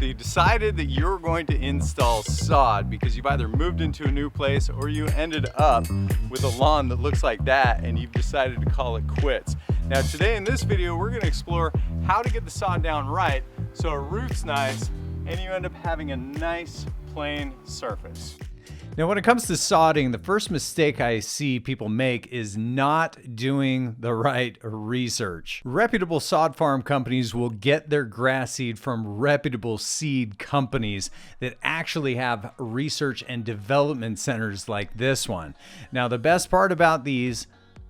So you decided that you're going to install sod because you've either moved into a new place or you ended up with a lawn that looks like that and you've decided to call it quits. Now today in this video, we're gonna explore how to get the sod down right so it roots nice and you end up having a nice plain surface. Now, when it comes to sodding, the first mistake I see people make is not doing the right research. Reputable sod farm companies will get their grass seed from reputable seed companies that actually have research and development centers like this one. Now, the best part about these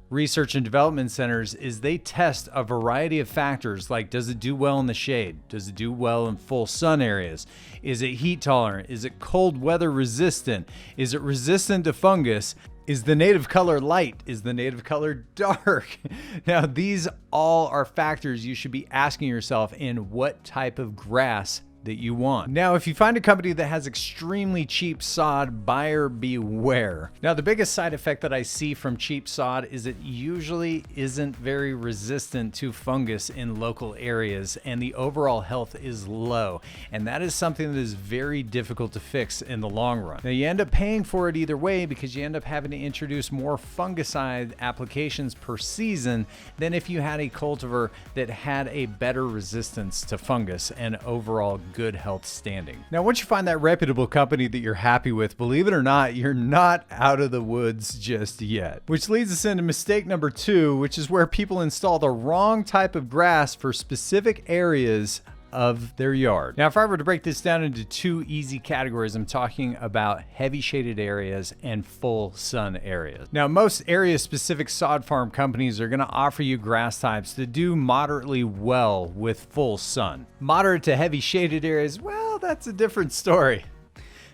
research and development centers is they test a variety of factors like, does it do well in the shade? Does it do well in full sun areas? Is it heat tolerant? Is it cold weather resistant? Is it resistant to fungus? Is the native color light? Is the native color dark? Now, these all are factors you should be asking yourself in what type of grass that you want. Now, if you find a company that has extremely cheap sod, buyer beware. Now, the biggest side effect that I see from cheap sod is it usually isn't very resistant to fungus in local areas and the overall health is low. And that is something that is very difficult to fix in the long run. Now, you end up paying for it either way because you end up having to introduce more fungicide applications per season than if you had a cultivar that had a better resistance to fungus and overall good health standing. Now, once you find that reputable company that you're happy with, believe it or not, you're not out of the woods just yet. Which leads us into mistake number 2, which is where people install the wrong type of grass for specific areas of their yard. Now, if I were to break this down into 2 easy categories, I'm talking about heavy shaded areas and full sun areas. Now, most area specific sod farm companies are going to offer you grass types that do moderately well with full sun. Moderate to heavy shaded areas, well, that's a different story.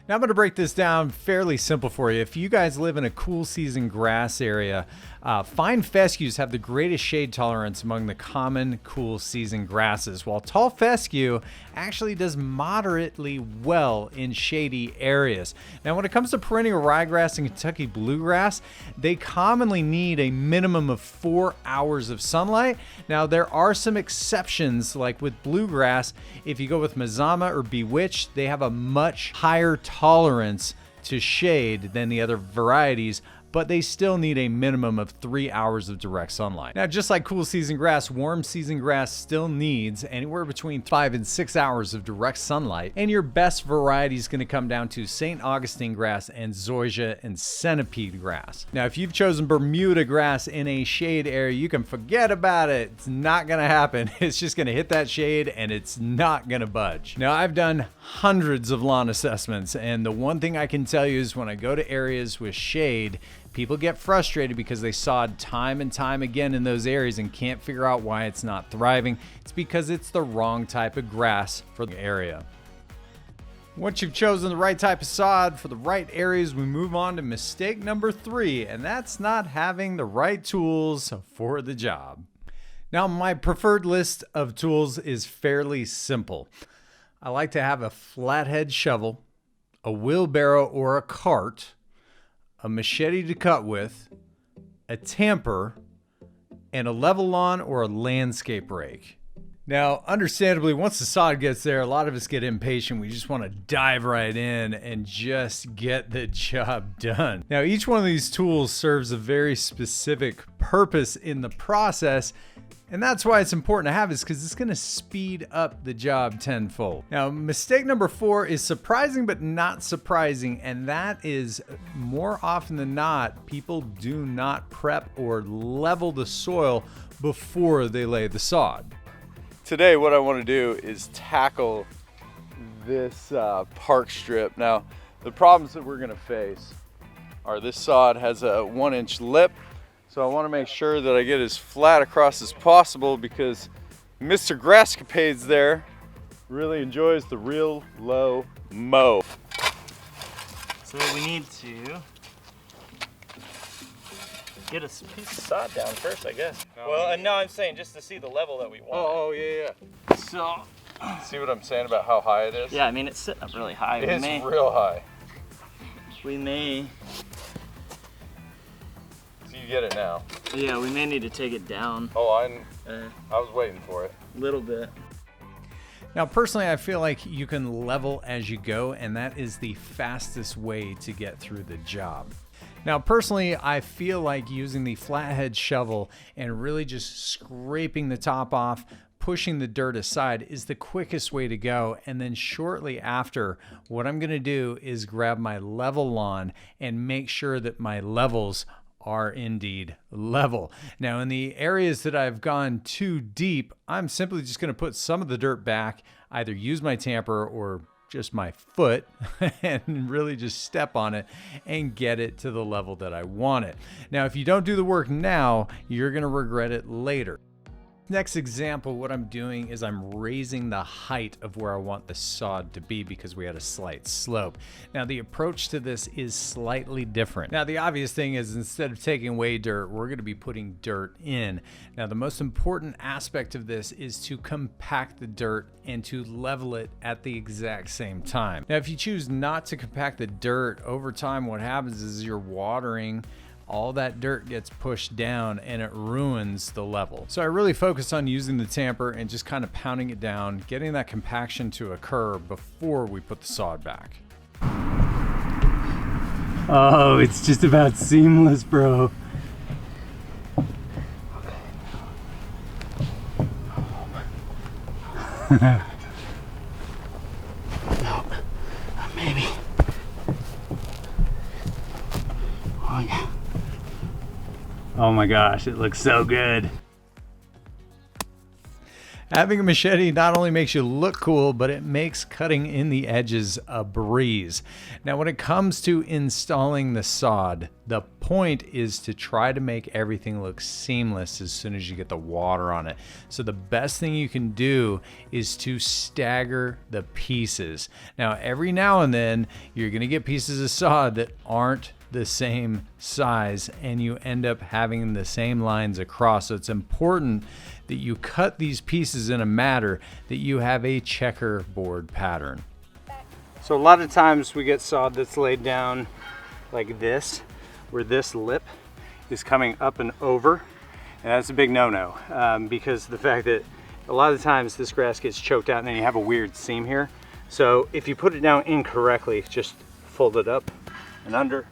Now, I'm going to break this down fairly simple for you. If you guys live in a cool season grass area, fine fescues have the greatest shade tolerance among the common cool season grasses, while tall fescue actually does moderately well in shady areas. Now, when it comes to perennial ryegrass and Kentucky bluegrass, they commonly need a minimum of 4 hours of sunlight. Now, there are some exceptions, like with bluegrass. If you go with Mazama or Bewitched, they have a much higher tolerance to shade than the other varieties, but they still need a minimum of 3 hours of direct sunlight. Now, just like cool season grass, warm season grass still needs anywhere between 5 and 6 hours of direct sunlight, and your best variety is going to come down to St. Augustine grass and zoysia and centipede grass. Now, if you've chosen Bermuda grass in a shade area, you can forget about it. It's not going to happen. It's just going to hit that shade and it's not going to budge. Now, I've done hundreds of lawn assessments, and the one thing I can tell you is when I go to areas with shade, people get frustrated because they sod time and time again in those areas and can't figure out why it's not thriving. It's because it's the wrong type of grass for the area. Once you've chosen the right type of sod for the right areas, we move on to mistake number 3, and that's not having the right tools for the job. Now, my preferred list of tools is fairly simple. I like to have a flathead shovel, a wheelbarrow or a cart, a machete to cut with, a tamper, and a Levelawn or a landscape rake. Now, understandably, once the sod gets there, a lot of us get impatient. We just want to dive right in and just get the job done. Now, each one of these tools serves a very specific purpose in the process, and that's why it's important to have this, because it's going to speed up the job tenfold. Now, mistake number 4 is surprising but not surprising, and that is more often than not, people do not prep or level the soil before they lay the sod. Today, what I want to do is tackle this park strip. Now, the problems that we're going to face are this sod has a 1-inch lip. So I want to make sure that I get as flat across as possible because Mr. Grasscapades there really enjoys the real low mow. So we need to get a piece of sod down first, I guess. No, I'm saying just to see the level that we want. Oh, yeah. So, see what I'm saying about how high it is? yeah, I mean, it's sitting up really high. It's real high. We may get it now. Yeah, we may need to take it down. Oh, I was waiting for it. A little bit. Now, personally, I feel like you can level as you go, and that is the fastest way to get through the job. Now, personally, I feel like using the flathead shovel and really just scraping the top off, pushing the dirt aside is the quickest way to go. And then shortly after, what I'm going to do is grab my Levelawn and make sure that my levels are indeed level. Now, in the areas that I've gone too deep, I'm simply just going to put some of the dirt back, either use my tamper or just my foot and really just step on it and get it to the level that I want it. Now, if you don't do the work now, you're going to regret it later. Next example, what I'm doing is I'm raising the height of where I want the sod to be because we had a slight slope. Now, the approach to this is slightly different. Now, the obvious thing is instead of taking away dirt, we're going to be putting dirt in. Now, the most important aspect of this is to compact the dirt and to level it at the exact same time. Now, if you choose not to compact the dirt, over time what happens is you're watering, all that dirt gets pushed down and it ruins the level. So I really focus on using the tamper and just kind of pounding it down, getting that compaction to occur before we put the sod back. Oh, it's just about seamless, bro. No, maybe. Oh yeah. Oh my gosh, it looks so good. Having a machete not only makes you look cool, but it makes cutting in the edges a breeze. Now, when it comes to installing the sod, the point is to try to make everything look seamless as soon as you get the water on it. So the best thing you can do is to stagger the pieces. Now, every now and then, you're gonna get pieces of sod that aren't the same size and you end up having the same lines across. So it's important that you cut these pieces in a manner that you have a checkerboard pattern. So a lot of times we get sod that's laid down like this, where this lip is coming up and over, and that's a big no-no because the fact that a lot of times this grass gets choked out and then you have a weird seam here. So if you put it down incorrectly, just fold it up and under,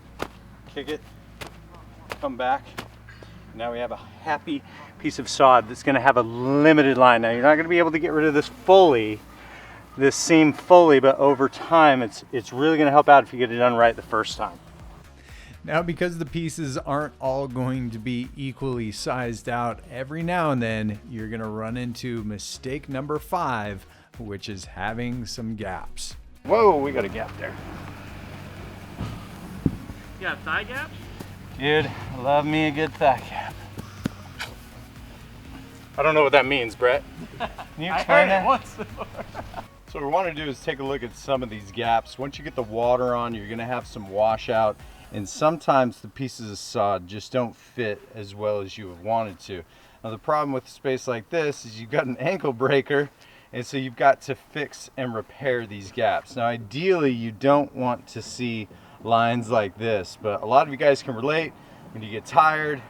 kick it, come back. Now we have a happy piece of sod that's gonna have a limited line. Now you're not gonna be able to get rid of this fully, this seam fully, but over time it's really gonna help out if you get it done right the first time. Now, because the pieces aren't all going to be equally sized out, every now and then you're gonna run into mistake number 5, which is having some gaps. Whoa, we got a gap there. You got thigh gaps? Dude, I love me a good thigh gap. I don't know what that means, Brett. Can you explain that? Once before. So what we want to do is take a look at some of these gaps. Once you get the water on, you're going to have some washout, and sometimes the pieces of sod just don't fit as well as you have wanted to. Now the problem with a space like this is you've got an ankle breaker, and so you've got to fix and repair these gaps. Now ideally you don't want to see lines like this, but a lot of you guys can relate. When you get tired,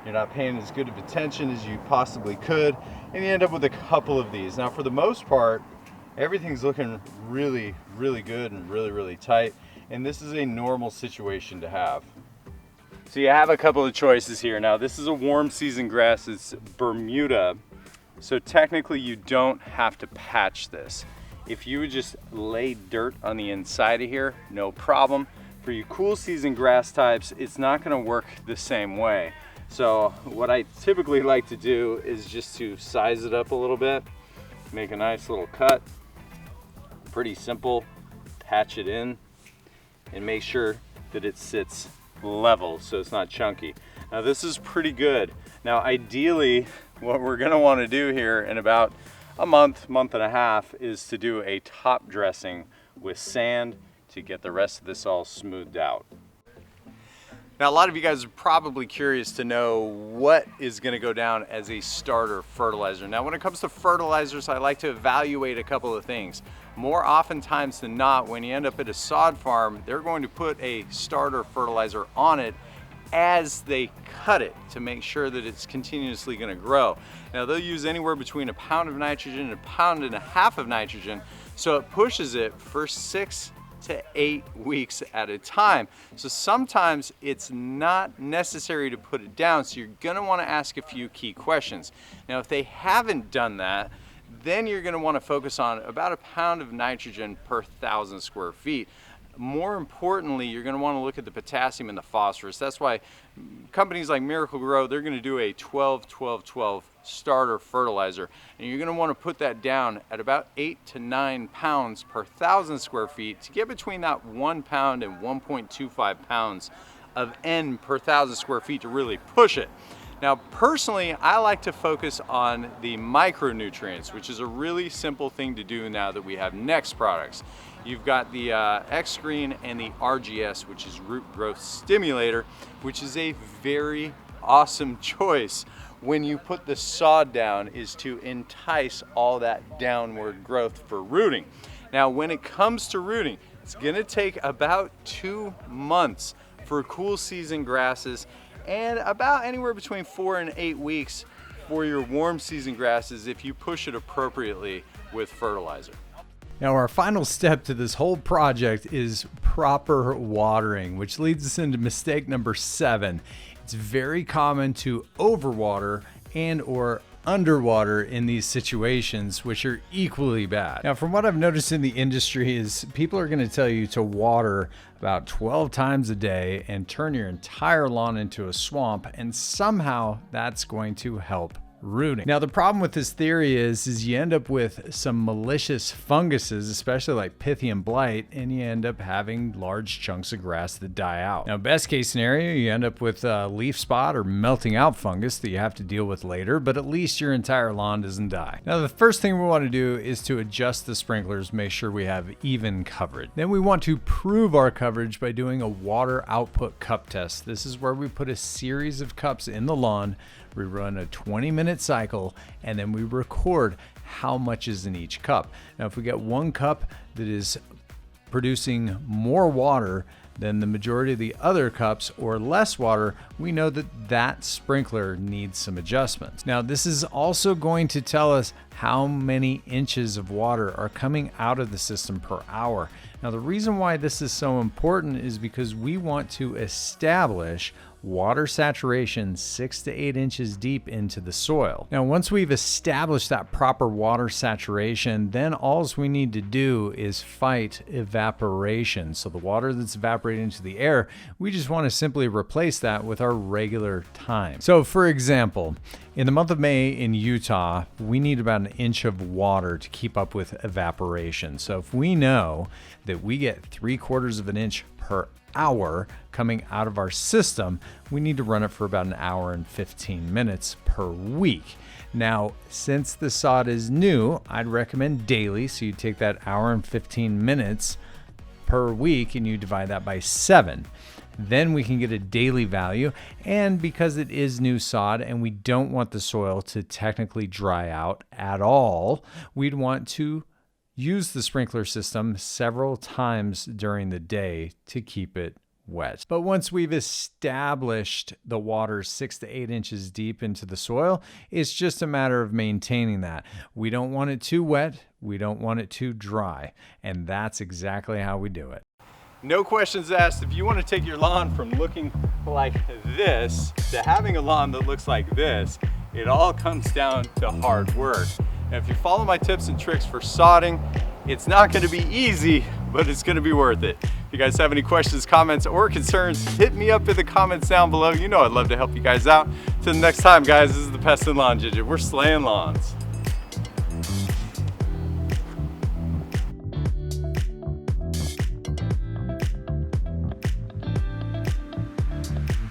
you're not paying as good of attention as you possibly could, and you end up with a couple of these. Now for the most part, everything's looking really, really good and really, really tight, and this is a normal situation to have. So you have a couple of choices here. Now this is a warm season grass, it's Bermuda, so technically you don't have to patch this. If you would just lay dirt on the inside of here, no problem. For you cool season grass types, it's not gonna work the same way. So what I typically like to do is just to size it up a little bit, make a nice little cut, pretty simple, patch it in, and make sure that it sits level so it's not chunky. Now this is pretty good. Now ideally, what we're gonna wanna do here in about a month, month and a half is to do a top dressing with sand to get the rest of this all smoothed out. Now, a lot of you guys are probably curious to know what is going to go down as a starter fertilizer. Now, when it comes to fertilizers, I like to evaluate a couple of things. More oftentimes than not, when you end up at a sod farm, they're going to put a starter fertilizer on it as they cut it to make sure that it's continuously going to grow. Now they'll use anywhere between a pound of nitrogen and a pound and a half of nitrogen, so it pushes it for 6 to 8 weeks at a time. So sometimes it's not necessary to put it down, so you're going to want to ask a few key questions. Now if they haven't done that, then you're going to want to focus on about a pound of nitrogen per 1,000 square feet. More importantly, you're going to want to look at the potassium and the phosphorus. That's why companies like Miracle-Gro, they're going to do a 12-12-12 starter fertilizer, and you're going to want to put that down at about 8 to 9 pounds per 1,000 square feet to get between that 1 pound and 1.25 pounds of N per 1,000 square feet to really push it. Now personally, I like to focus on the micronutrients, which is a really simple thing to do now that we have Next products. You've got the X-Green and the RGS, which is Root Growth Stimulator, which is a very awesome choice when you put the sod down, is to entice all that downward growth for rooting. Now when it comes to rooting, it's gonna take about 2 months for cool season grasses and about anywhere between 4 and 8 weeks for your warm season grasses if you push it appropriately with fertilizer. Now our final step to this whole project is proper watering, which leads us into mistake number 7. It's very common to overwater and or underwater in these situations, which are equally bad. Now, from what I've noticed in the industry is people are going to tell you to water about 12 times a day and turn your entire lawn into a swamp, and somehow that's going to help rooting. Now the problem with this theory is you end up with some malicious funguses, especially like Pythium blight, and you end up having large chunks of grass that die out. Now best case scenario, you end up with a leaf spot or melting out fungus that you have to deal with later, but at least your entire lawn doesn't die. Now the first thing we want to do is to adjust the sprinklers, make sure we have even coverage. Then we want to prove our coverage by doing a water output cup test. This is where we put a series of cups in the lawn. We run a 20-minute cycle, and then we record how much is in each cup. Now, if we get one cup that is producing more water than the majority of the other cups or less water, we know that that sprinkler needs some adjustments. Now, this is also going to tell us how many inches of water are coming out of the system per hour. Now, the reason why this is so important is because we want to establish water saturation 6 to 8 inches deep into the soil. Now, once we've established that proper water saturation, then all we need to do is fight evaporation. So the water that's evaporating into the air, we just want to simply replace that with our regular time. So for example, in the month of May in Utah, we need about 1 inch of water to keep up with evaporation. So if we know that we get 3/4 of an inch per hour coming out of our system, we need to run it for about 1 hour and 15 minutes per week. Now, since the sod is new, I'd recommend daily. So you take that 1 hour and 15 minutes per week and you divide that by 7. Then we can get a daily value. And because it is new sod and we don't want the soil to technically dry out at all, we'd want to use the sprinkler system several times during the day to keep it wet. But once we've established the water 6 to 8 inches deep into the soil, it's just a matter of maintaining that. We don't want it too wet, we don't want it too dry, and that's exactly how we do it. No questions asked. If you want to take your lawn from looking like this to having a lawn that looks like this, it all comes down to hard work. And if you follow my tips and tricks for sodding, it's not going to be easy, but it's going to be worth it. If you guys have any questions, comments, or concerns, hit me up in the comments down below. You know I'd love to help you guys out. Till the next time, guys, this is the Pest and Lawn Ginja. We're slaying lawns.